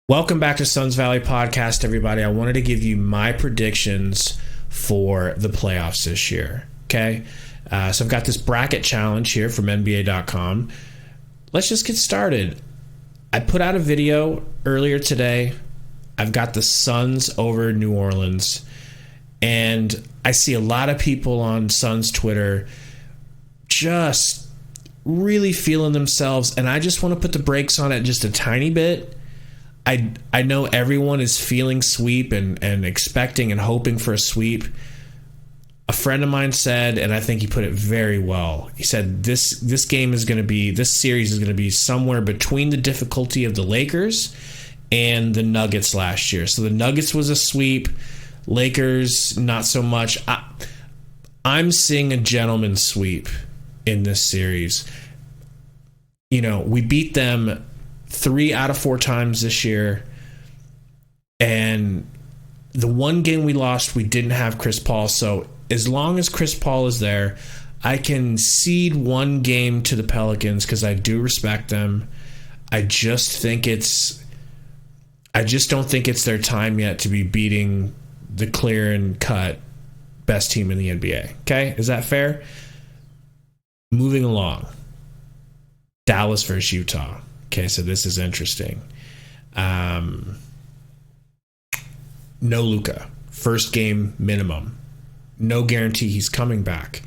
Welcome back to Suns Valley Podcast, everybody. I wanted to give you my predictions for the playoffs this year. Okay, so I've got this bracket challenge here from NBA.com. Let's just get started. I put out a video earlier today. I've got the Suns over New Orleans, and I see a lot of people on Suns Twitter just really feeling themselves, and I just want to put the brakes on it just a tiny bit. I know everyone is feeling sweep and expecting and hoping for a sweep. A friend of mine said, and I think he put it very well, he said this series is going to be somewhere between the difficulty of the Lakers and the Nuggets last year. So the Nuggets was a sweep, Lakers not so much. I'm seeing a gentleman's sweep in this series. You know, we beat them 3 out of 4 times this year, and the one game we lost, we didn't have Chris Paul. So as long as Chris Paul is there, I can cede one game to the Pelicans because I do respect them. I just don't think it's their time yet to be beating the clear and cut best team in the NBA. Okay, is that fair? Moving along, Dallas versus Utah. Okay, so this is interesting. No Luka. First game minimum. No guarantee he's coming back.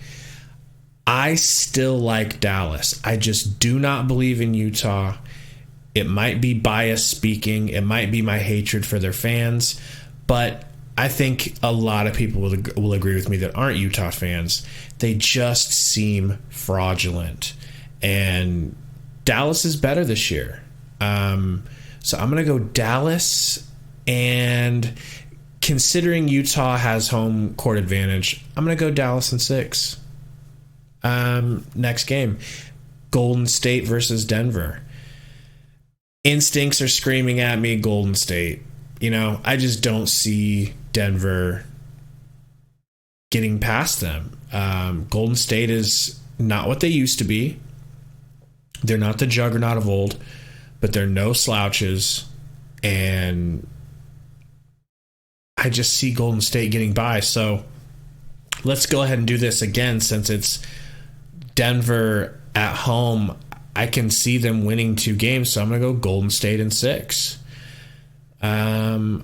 I still like Dallas. I just do not believe in Utah. It might be bias speaking. It might be my hatred for their fans. But I think a lot of people will agree with me that aren't Utah fans. They just seem fraudulent. And Dallas is better this year. So I'm going to go Dallas, and considering Utah has home court advantage, I'm going to go Dallas in 6. Next game, Golden State versus Denver. Instincts are screaming at me, Golden State. You know, I just don't see Denver getting past them. Golden State is not what they used to be. They're not the juggernaut of old, but they're no slouches, and I just see Golden State getting by. So let's go ahead and do this again since it's Denver at home. I can see them winning 2 games, so I'm going to go Golden State in 6. All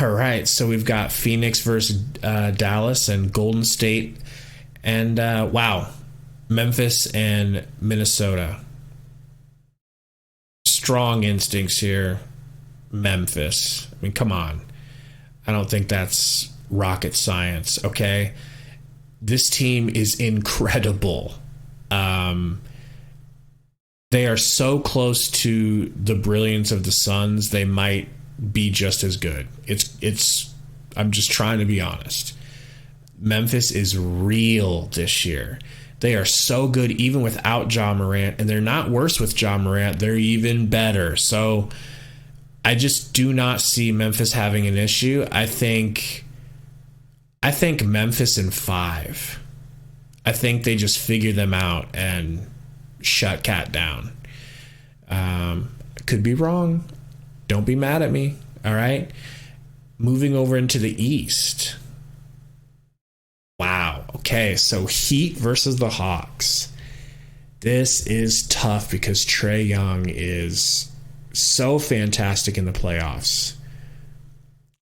right, so we've got Phoenix versus Dallas and Golden State, and Memphis and Minnesota. Strong instincts here. Memphis. I mean, come on. I don't think that's rocket science, okay? This team is incredible. They are so close to the brilliance of the Suns, they might be just as good. I'm just trying to be honest. Memphis is real this year. They are so good even without Ja Morant, and they're not worse with Ja Morant. They're even better. So I just do not see Memphis having an issue. I think Memphis in 5. I think they just figure them out and shut Cat down. Could be wrong. Don't be mad at me. All right. Moving over into the East. Wow. Okay, so Heat versus the Hawks. This is tough because Trae Young is so fantastic in the playoffs.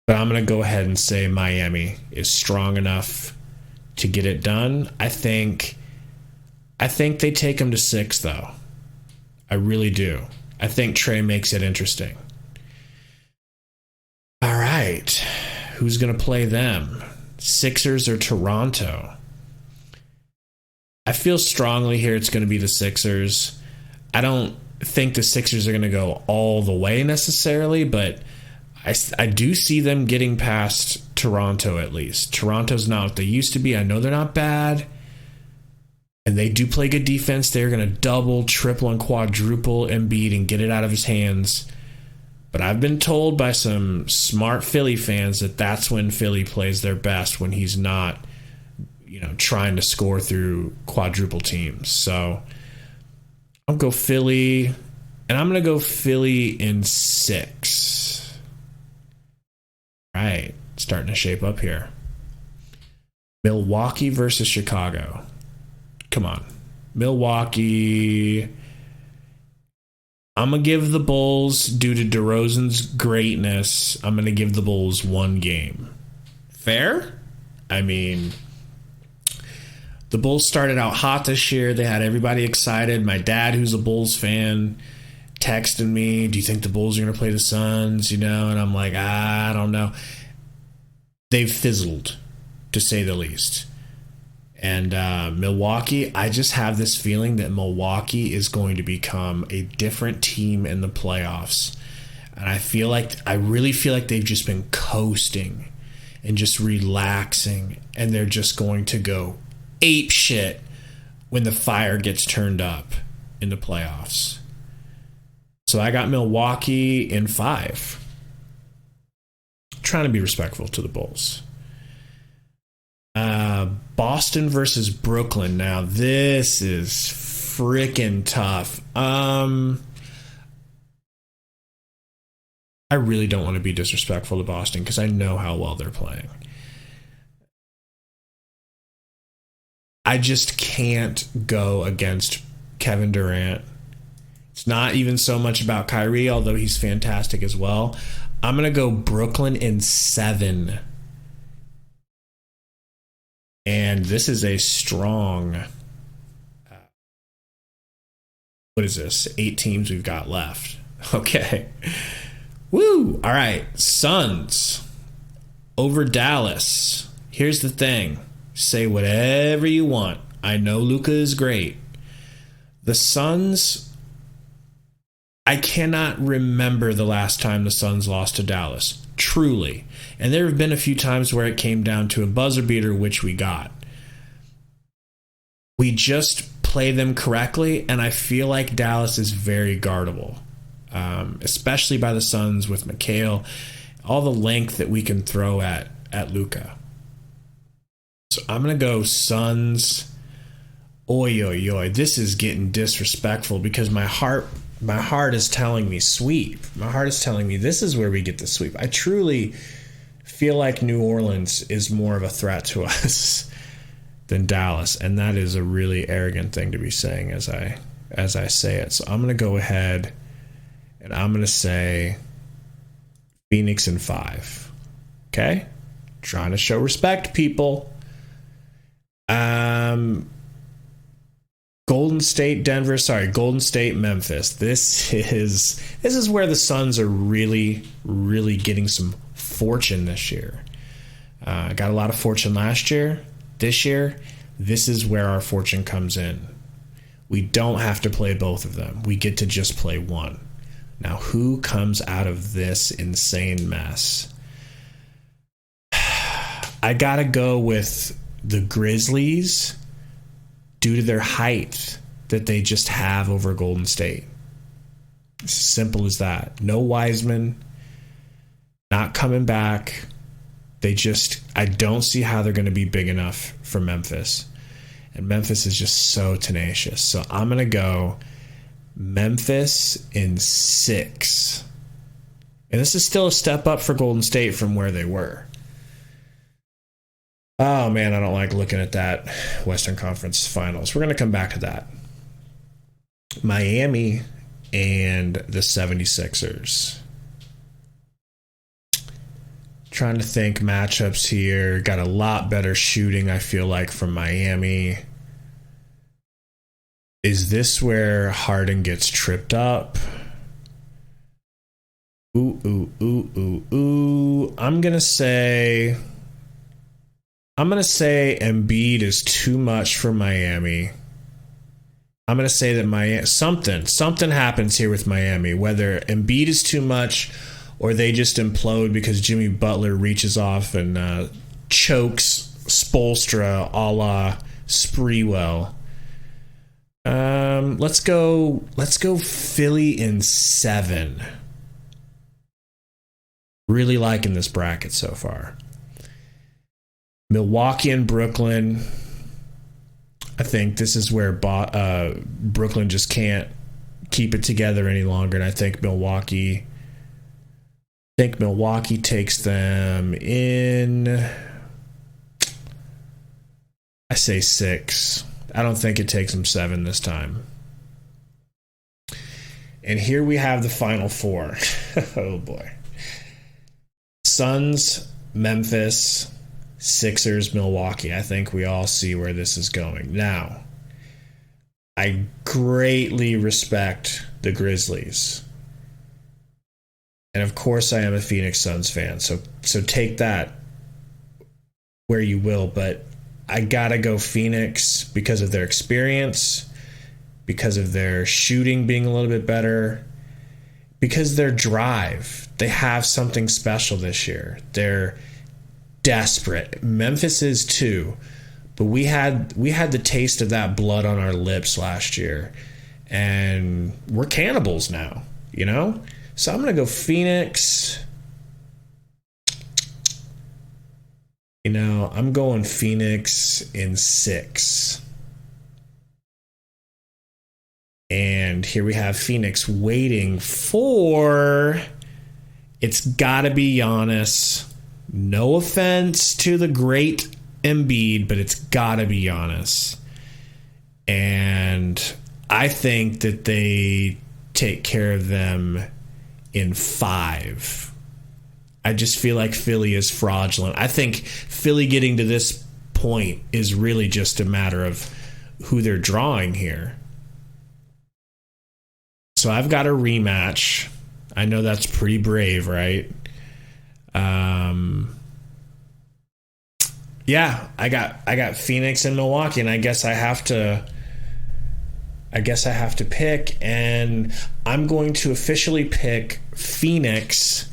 But I'm going to go ahead and say Miami is strong enough to get it done. I think they take him to 6, though. I really do. I think Trae makes it interesting. All right. Who's going to play them? Sixers or Toronto? I feel strongly here it's going to be the Sixers. I don't think the Sixers are going to go all the way necessarily, but I do see them getting past Toronto at least. Toronto's not what they used to be. I know they're not bad, and they do play good defense. They're going to double, triple, and quadruple Embiid and get it out of his hands. But I've been told by some smart Philly fans that that's when Philly plays their best, when he's not, trying to score through quadruple teams. So I'll go Philly, and I'm going to go Philly in 6. Right, starting to shape up here. Milwaukee versus Chicago. Come on. Milwaukee. I'm going to give the Bulls, due to DeRozan's greatness, I'm going to give the Bulls one game. Fair? I mean, the Bulls started out hot this year. They had everybody excited. My dad, who's a Bulls fan, texted me, do you think the Bulls are going to play the Suns? And I'm like, I don't know. They've fizzled, to say the least. And Milwaukee, I just have this feeling that Milwaukee is going to become a different team in the playoffs. And I really feel like they've just been coasting and just relaxing. And they're just going to go ape shit when the fire gets turned up in the playoffs. So I got Milwaukee in 5. Trying to be respectful to the Bulls. Boston versus Brooklyn. Now this is freaking tough. I really don't want to be disrespectful to Boston because I know how well they're playing. I just can't go against Kevin Durant. It's not even so much about Kyrie, although he's fantastic as well. I'm going to go Brooklyn in 7. And this is a strong, what is this? 8 teams we've got left. Okay. Woo! All right. Suns over Dallas. Here's the thing. Say whatever you want. I know Luka is great. The Suns, I cannot remember the last time the Suns lost to Dallas. Truly. And there have been a few times where it came down to a buzzer beater, which we got. We just play them correctly, and I feel like Dallas is very guardable, especially by the Suns with McHale, all the length that we can throw at Luka. So I'm going to go Suns. Oy, oy, oy. This is getting disrespectful because my heart is telling me sweep. My heart is telling me this is where we get the sweep. I truly feel like New Orleans is more of a threat to us than Dallas, and that is a really arrogant thing to be saying as I say it. So I'm going to go ahead and I'm going to say Phoenix in 5. Okay? Trying to show respect, people. Golden State, Memphis. This is where the Suns are really, really getting some fortune this year. Got a lot of fortune last year. This year, this is where our fortune comes in. We don't have to play both of them. We get to just play one. Now, who comes out of this insane mess? I gotta go with the Grizzlies due to their height that they just have over Golden State. It's as simple as that. No Wiseman, not coming back. I don't see how they're going to be big enough for Memphis. And Memphis is just so tenacious. So I'm going to go Memphis in 6. And this is still a step up for Golden State from where they were. Oh, man, I don't like looking at that Western Conference Finals. We're going to come back to that. Miami and the 76ers. Trying to think matchups here. Got a lot better shooting, I feel like, from Miami. Is this where Harden gets tripped up? Ooh. I'm going to say Embiid is too much for Miami. I'm going to say that something happens here with Miami, whether Embiid is too much or they just implode because Jimmy Butler reaches off and chokes Spoelstra a la Sprewell. Let's go Philly in 7. Really liking this bracket so far. Milwaukee and Brooklyn. I think this is where Brooklyn just can't keep it together any longer, and I think Milwaukee think Milwaukee takes them in, I say 6. I don't think it takes them 7 this time. And here we have the final 4. Oh boy. Suns, Memphis, Sixers, Milwaukee. I think we all see where this is going. Now, I greatly respect the Grizzlies. And of course I am a Phoenix Suns fan. So take that where you will, but I gotta go Phoenix because of their experience, because of their shooting being a little bit better, because their drive. They have something special this year. They're desperate. Memphis is too, but we had the taste of that blood on our lips last year, and we're cannibals now, you know? So I'm gonna go Phoenix. You know, I'm going Phoenix in 6. And here we have Phoenix waiting for, it's got to be Giannis. No offense to the great Embiid, but it's got to be Giannis. And I think that they take care of them in 5. I just feel like Philly is fraudulent. I think Philly getting to this point is really just a matter of who they're drawing here. So I've got a rematch. I know that's pretty brave, right? Yeah, I got Phoenix and Milwaukee, and I guess I have to pick, and I'm going to officially pick Phoenix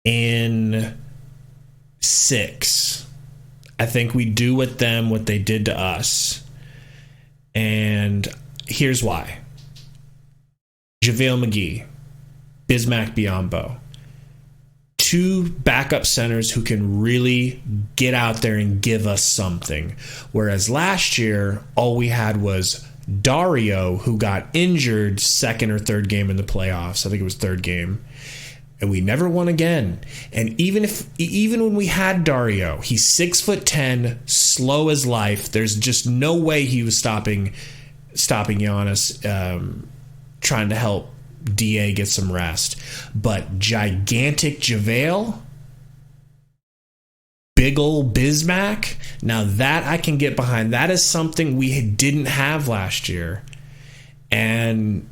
in 6. I think we do with them what they did to us. And here's why. JaVale McGee, Bismack Biyombo. 2 backup centers who can really get out there and give us something. Whereas last year, all we had was Dario, who got injured second or third game in the playoffs. I think it was third game. And we never won again. And even when we had Dario, he's 6'10", slow as life. There's just no way he was stopping Giannis, trying to help DA get some rest. But gigantic JaVale, big ol' Bismack, now that I can get behind. That is something we didn't have last year. And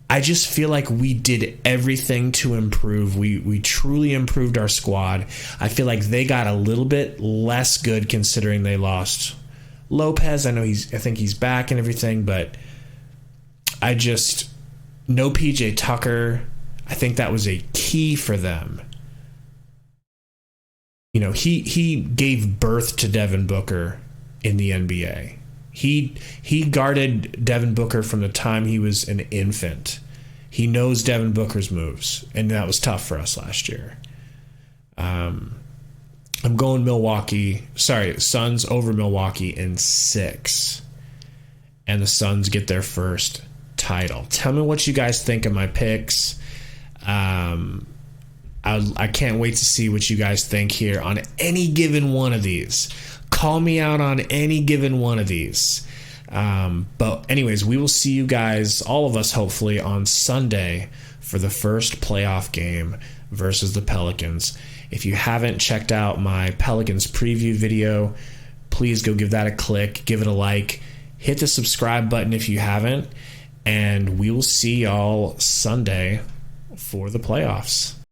I just feel like we did everything to improve. We truly improved our squad. I feel like they got a little bit less good considering they lost Lopez. I think he's back and everything, but no PJ Tucker. I think that was a key for them. You know, he gave birth to Devin Booker in the NBA. He guarded Devin Booker from the time he was an infant. He knows Devin Booker's moves, and that was tough for us last year. I'm going Suns over Milwaukee in 6. And the Suns get their first title. Tell me what you guys think of my picks. I can't wait to see what you guys think here on any given one of these. Call me out on any given one of these. But anyways, we will see you guys, all of us hopefully, on Sunday for the first playoff game versus the Pelicans. If you haven't checked out my Pelicans preview video, please go give that a click, give it a like, hit the subscribe button if you haven't, and we will see y'all Sunday for the playoffs.